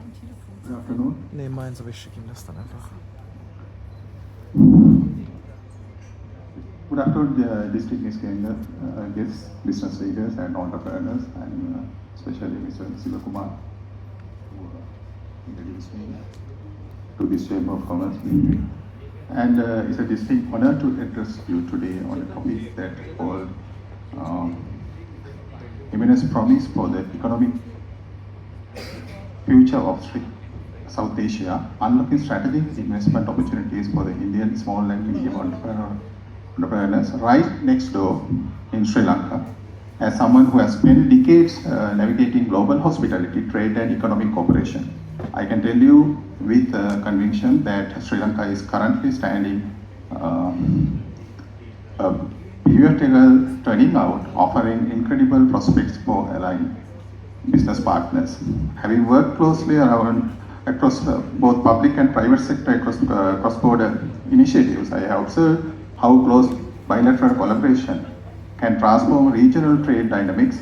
Good afternoon. Nehme eins aber ich schicke ihm das dann einfach. Good afternoon, distinguished guests, business leaders and entrepreneurs, and especially Mr. Sivakumar, who introduced me to this Chamber of Commerce meeting. And it's a distinct honor to address you today on a topic that called immense promise for the economic future of South Asia, unlocking strategic investment opportunities for the Indian small and medium entrepreneurs right next door in Sri Lanka. As someone who has spent decades navigating global hospitality, trade and economic cooperation, I can tell you with conviction that Sri Lanka is currently standing a pivotal turning out, offering incredible prospects for aligned business partners. Having worked closely across both public and private sector across cross-border initiatives, I have observed how close bilateral collaboration can transform regional trade dynamics.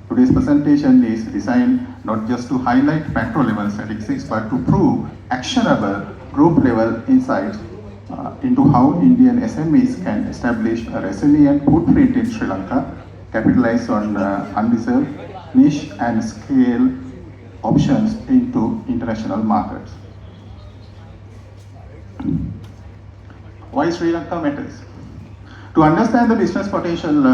Today's presentation is designed not just to highlight macro-level statistics, but to prove actionable group-level insights into how Indian SMEs can establish a resilient footprint in Sri Lanka, capitalize on undeserved niche and scale options into international markets. Why Sri Lanka matters? To understand the business potential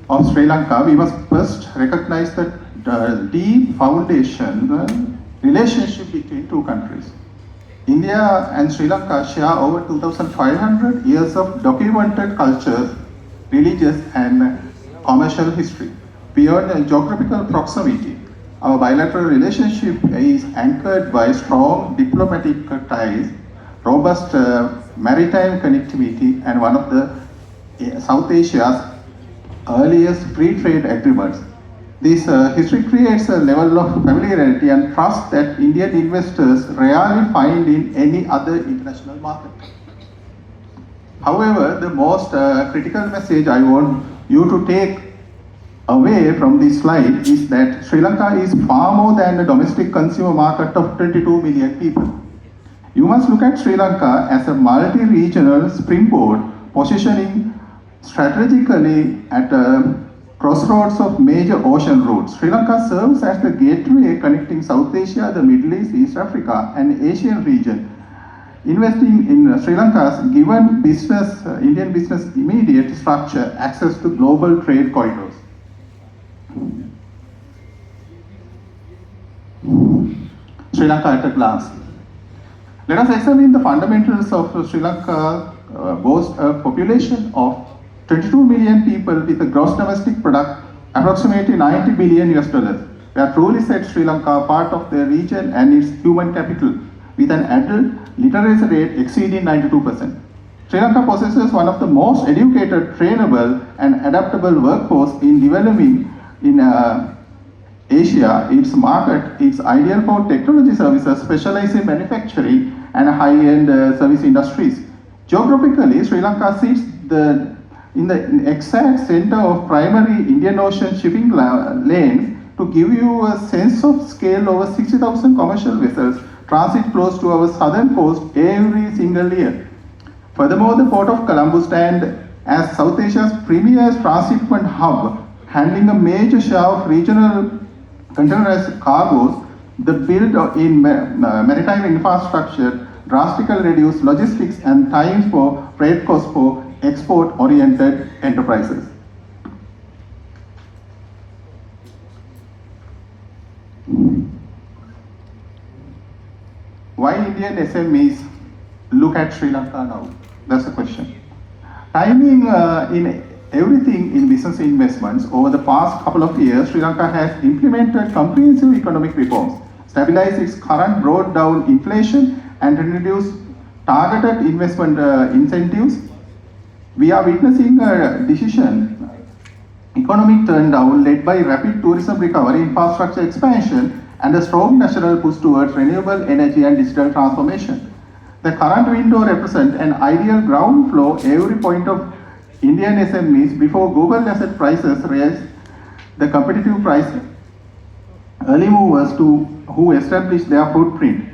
of Sri Lanka, we must first recognize the deep foundation relationship between two countries. India and Sri Lanka share over 2,500 years of documented culture, religious and commercial history. Beyond geographical proximity, our bilateral relationship is anchored by strong diplomatic ties, robust maritime connectivity, and one of the South Asia's earliest free trade agreements. This history creates a level of familiarity and trust that Indian investors rarely find in any other international market. However, the most critical message I want you to take away from this slide is that Sri Lanka is far more than a domestic consumer market of 22 million people. You must look at Sri Lanka as a multi-regional springboard positioning strategically at a crossroads of major ocean routes. Sri Lanka serves as the gateway connecting South Asia, the Middle East, East Africa, and Asian region. Investing in Sri Lanka's given Indian business immediate structure access to global trade corridors. Sri Lanka at a glance. Let us examine the fundamentals of Sri Lanka. Boasts a population of 22 million people with a gross domestic product approximately 90 billion US dollars. We have truly set Sri Lanka part of the region and its human capital with an adult literacy rate exceeding 92%. Sri Lanka possesses one of the most educated, trainable and adaptable workforce in developing in Asia. Its market is ideal for technology services, specialized in manufacturing and high-end service industries. Geographically, Sri Lanka sits in the exact center of primary Indian Ocean shipping lanes. To give you a sense of scale, over 60,000 commercial vessels transit close to our southern coast every single year. Furthermore, the port of Colombo stands as South Asia's premier transshipment hub, handling a major share of regional containerized cargoes. The build in maritime infrastructure drastically reduce logistics and time for freight costs for export-oriented enterprises. Why Indian SMEs look at Sri Lanka now? That's the question. Timing in everything in business investments. Over the past couple of years, Sri Lanka has implemented comprehensive economic reforms, stabilized its current brought down inflation, and introduced targeted investment incentives. We are witnessing a economic turndown led by rapid tourism recovery, infrastructure expansion, and a strong national push towards renewable energy and digital transformation. The current window represents an ideal ground floor every point of Indian SMEs before global asset prices raise the competitive price early movers who established their footprint,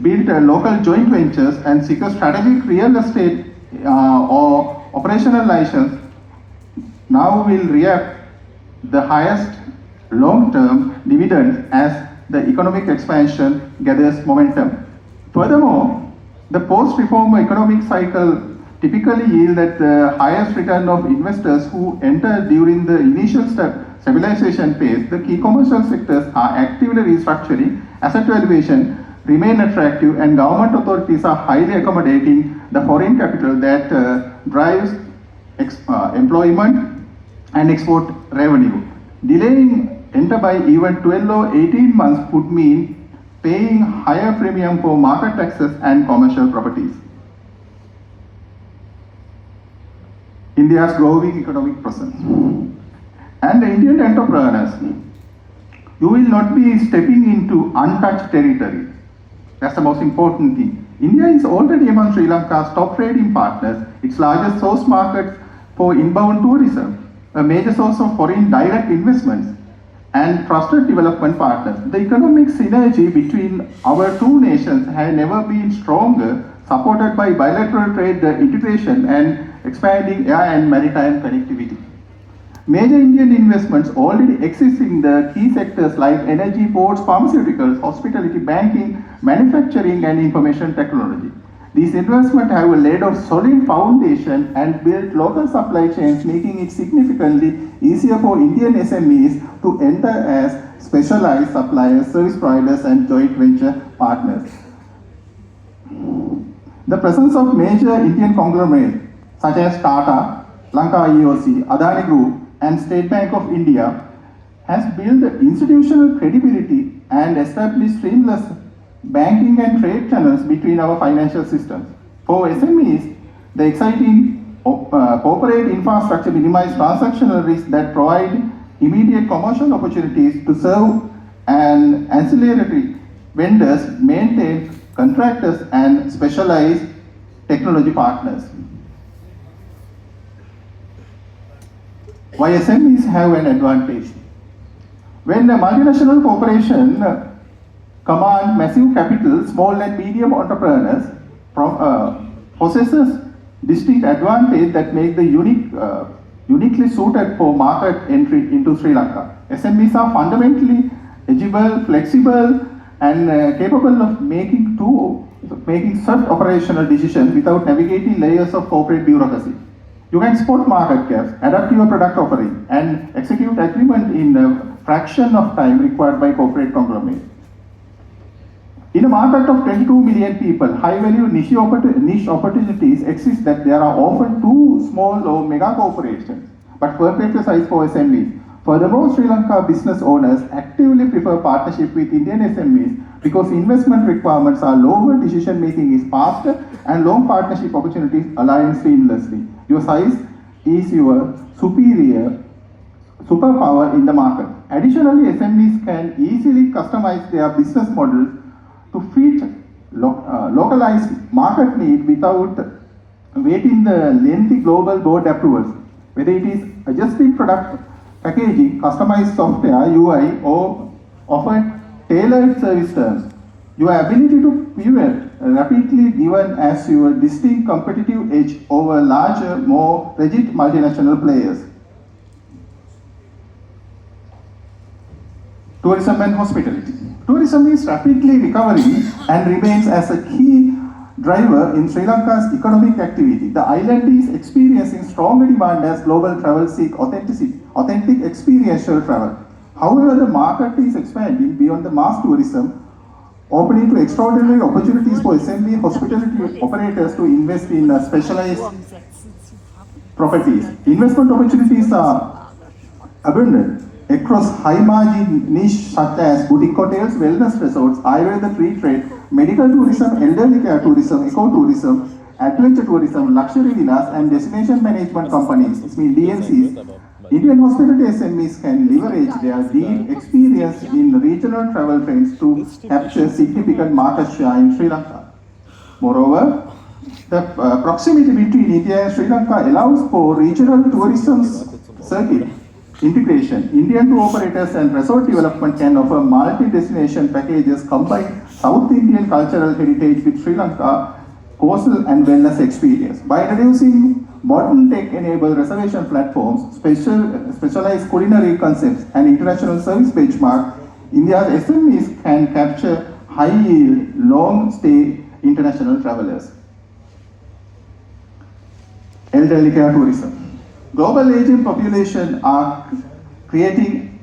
built local joint ventures, and seek a strategic real estate or operational license now will reap the highest long-term dividends as the economic expansion gathers momentum. Furthermore, the post-reform economic cycle typically yield at the highest return of investors who enter during the initial stabilization phase. The key commercial sectors are actively restructuring, asset valuation remain attractive, and government authorities are highly accommodating the foreign capital that drives employment and export revenue. Delaying enter by even 12 or 18 months would mean paying higher premium for market taxes and commercial properties. India's growing economic presence. And the Indian entrepreneurs, you will not be stepping into untouched territory. That's the most important thing. India is already among Sri Lanka's top trading partners, its largest source market for inbound tourism, a major source of foreign direct investments, and trusted development partners. The economic synergy between our two nations has never been stronger, supported by bilateral trade integration and expanding air and maritime connectivity. Major Indian investments already exist in the key sectors like energy, ports, pharmaceuticals, hospitality, banking, manufacturing, and information technology. These investments have laid a solid foundation and built local supply chains, making it significantly easier for Indian SMEs to enter as specialized suppliers, service providers, and joint venture partners. The presence of major Indian conglomerates such as Tata, Lanka EOC, Adani Group, and State Bank of India has built institutional credibility and established seamless banking and trade channels between our financial systems. For SMEs, the exciting corporate infrastructure minimizes transactional risk that provide immediate commercial opportunities to serve and ancillary vendors, maintain contractors, and specialized technology partners. Why SMEs have an advantage? When a multinational corporation command massive capital, small and medium entrepreneurs possesses distinct advantage that make the uniquely suited for market entry into Sri Lanka. SMEs are fundamentally agile, flexible, and capable of making swift operational decisions without navigating layers of corporate bureaucracy. You can spot market gaps, adapt your product offering, and execute agreement in a fraction of time required by corporate conglomerates. In a market of 22 million people, high-value niche opportunities exist that there are often too small or mega corporations, but perfect size for SMEs. Furthermore, Sri Lanka business owners actively prefer partnership with Indian SMEs because investment requirements are lower, decision making is faster, and long partnership opportunities align seamlessly. Your size is your superpower in the market. Additionally, SMEs can easily customize their business models to fit localized market need without waiting the lengthy global board approvals. Whether it is adjusting product packaging, customized software, UI, or offer tailored service terms, your ability to pivot rapidly given as your distinct competitive edge over larger, more rigid multinational players. Tourism and hospitality. Tourism is rapidly recovering and remains as a key driver in Sri Lanka's economic activity. The island is experiencing strong demand as global travel seek authentic experiential travel. However, the market is expanding beyond the mass tourism, opening to extraordinary opportunities for SME hospitality operators to invest in specialized properties. Investment opportunities are abundant across high-margin niche such as boutique hotels, wellness resorts, Ayurveda free trade, medical tourism, elderly care tourism, ecotourism, adventure tourism, luxury villas, and destination management companies, DNCs. Indian hospitality SMEs can leverage their deep experience in regional travel trends to capture significant market share in Sri Lanka. Moreover, the proximity between India and Sri Lanka allows for regional tourism circuit integration, Indian tour operators and resort development can offer multi-destination packages combine South Indian cultural heritage with Sri Lanka coastal and wellness experience. By introducing modern tech-enabled reservation platforms, specialized culinary concepts, and international service benchmark, India's SMEs can capture high-yield, long-stay international travelers. Elderly care tourism. Global aging population are creating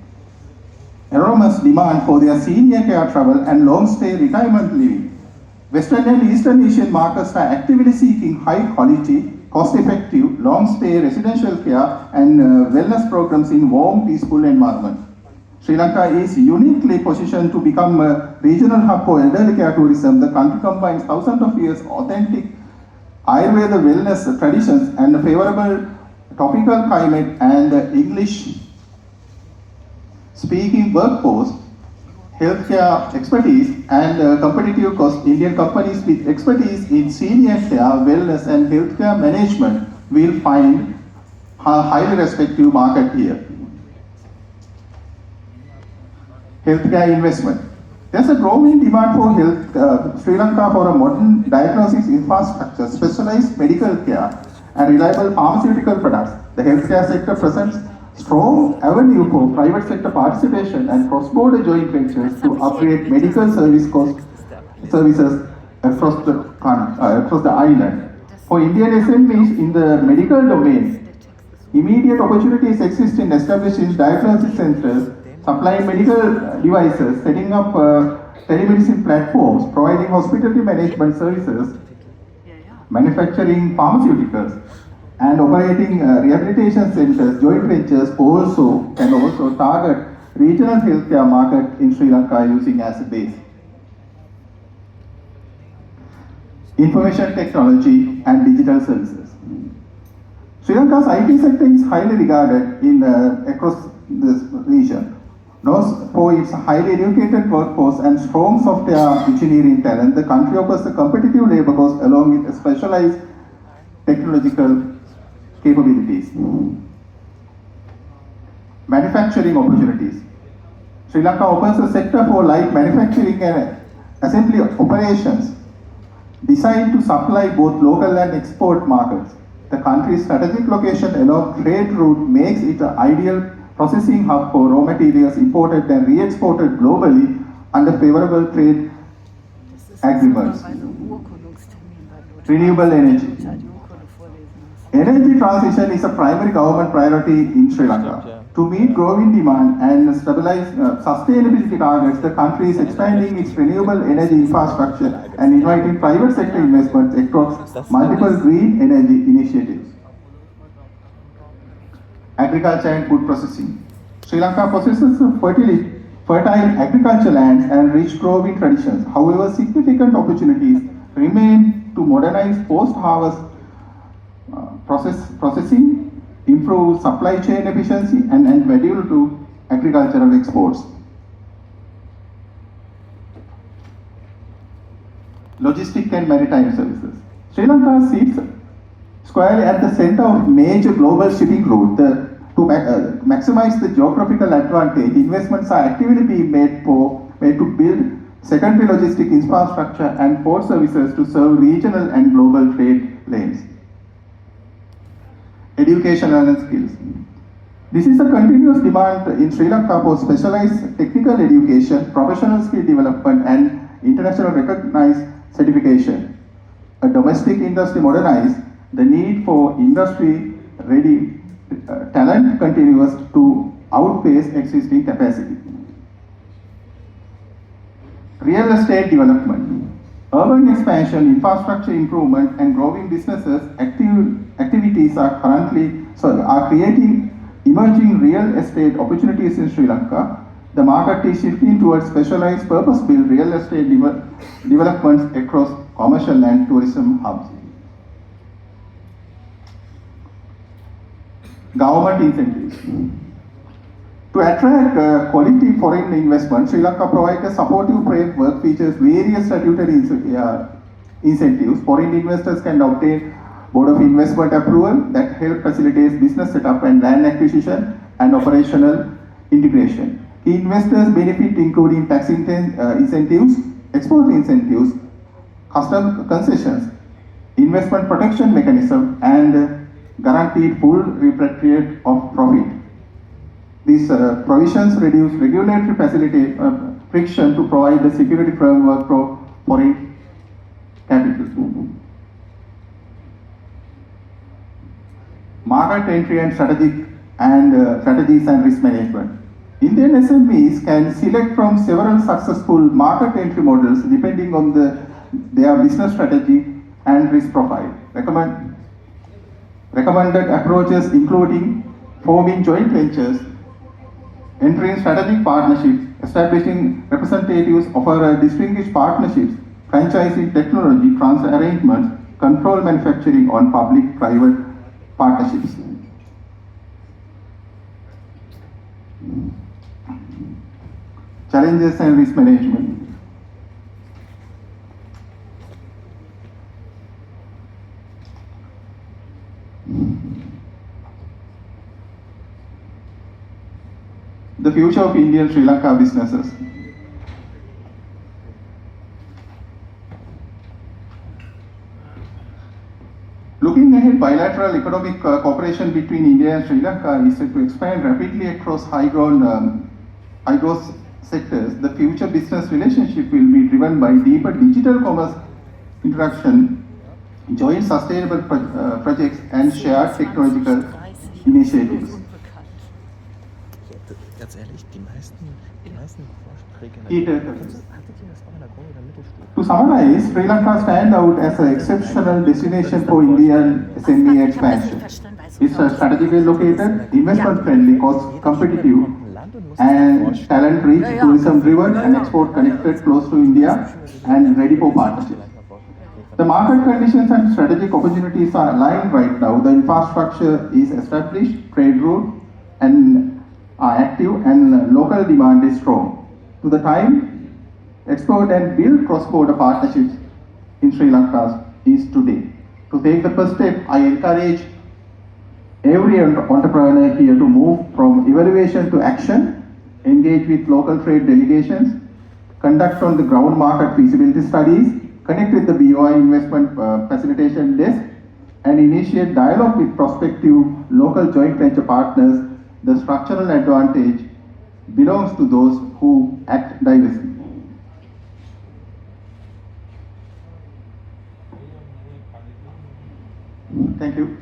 enormous demand for their senior care travel and long-stay retirement living. Western and Eastern Asian markets are actively seeking high-quality, cost-effective, long-stay residential care and wellness programs in warm, peaceful environment. Sri Lanka is uniquely positioned to become a regional hub for elderly care tourism. The country combines thousands of years authentic Ayurveda wellness traditions and a favorable tropical climate and English speaking workforce, healthcare expertise and competitive cost. Indian companies with expertise in senior care, wellness and healthcare management will find a highly respected market here. Healthcare investment. There's a growing demand for Sri Lanka for a modern diagnosis infrastructure, specialized medical care, and reliable pharmaceutical products. The healthcare sector presents strong avenue for private sector participation and cross-border joint ventures to upgrade medical services across the island. For Indian SMEs in the medical domain, immediate opportunities exist in establishing diagnosis centers, supplying medical devices, setting up telemedicine platforms, providing hospitality management services, manufacturing pharmaceuticals, and operating rehabilitation centers. Joint ventures can also target regional healthcare market in Sri Lanka using as a base. Information technology and digital services. Sri Lanka's IT sector is highly regarded across this region. Known for its highly educated workforce and strong software engineering talent, the country offers a competitive labor force along with specialized technological capabilities. Manufacturing opportunities. Sri Lanka offers a sector for light manufacturing and assembly operations designed to supply both local and export markets. The country's strategic location along trade route makes it an ideal processing hub for raw materials imported and re-exported globally under favorable trade agreements. Renewable energy. Energy transition is a primary government priority in Sri Lanka. To meet growing demand and stabilize sustainability targets, the country is expanding its renewable energy infrastructure and inviting private sector investments across multiple green energy initiatives. Agriculture and food processing. Sri Lanka possesses fertile agricultural lands and rich growing traditions. However, significant opportunities remain to modernize post-harvest processing, improve supply chain efficiency, and value to agricultural exports. Logistic and maritime services. Sri Lanka sits squarely at the center of major global shipping route. To maximize the geographical advantage, investments are actively being made to build secondary logistic infrastructure and port services to serve regional and global trade lanes. Education and skills. This is a continuous demand in Sri Lanka for specialized technical education, professional skill development, and international recognized certification. A domestic industry modernized, the need for industry-ready talent continues to outpace existing capacity. Real estate development. Urban expansion, infrastructure improvement, and growing businesses activities are creating emerging real estate opportunities in Sri Lanka. The market is shifting towards specialized purpose-built real estate developments across commercial and tourism hubs. Government incentives. To attract quality foreign investment, Sri Lanka provides a supportive framework features various statutory incentives. Foreign investors can obtain Board of Investment approval that help facilitate business setup and land acquisition, and operational integration. Key investors benefit including tax incentives, export incentives, custom concessions, investment protection mechanism, and guaranteed full repatriate of profit. These provisions reduce regulatory friction to provide the security framework for foreign capital. Market entry and strategies and risk management. Indian SMEs can select from several successful market entry models depending on their business strategy and risk profile. Recommended approaches including forming joint ventures, entering strategic partnerships, establishing representatives of distinguished partnerships, franchising technology transfer arrangements, control manufacturing on public-private partnerships. Challenges and risk management. The future of Indian Sri Lanka businesses. Looking ahead, bilateral economic cooperation between India and Sri Lanka is set to expand rapidly across high-growth sectors. The future business relationship will be driven by deeper digital commerce interaction, joint sustainable projects, and shared technological initiatives. Ganz ehrlich, die meisten Vorträge in Hattet der ihr das war in der Grund- oder Mittelstufe? To summarize, Sri Lanka stands out as an exceptional destination for Indian SME expansion. It's strategically located, investment-friendly, cost-competitive, and talent-rich, tourism-driven, and export-connected, close to India, and ready for partnership. The market conditions and strategic opportunities are aligned right now. The infrastructure is established, trade route and are active, and local demand is strong. To the time, explore and build cross-border partnerships in Sri Lanka is today. To take the first step, I encourage every entrepreneur here to move from evaluation to action, engage with local trade delegations, conduct on the ground market feasibility studies, connect with the BOI investment facilitation desk, and initiate dialogue with prospective local joint venture partners. The structural advantage belongs to those who act diversely. Thank you.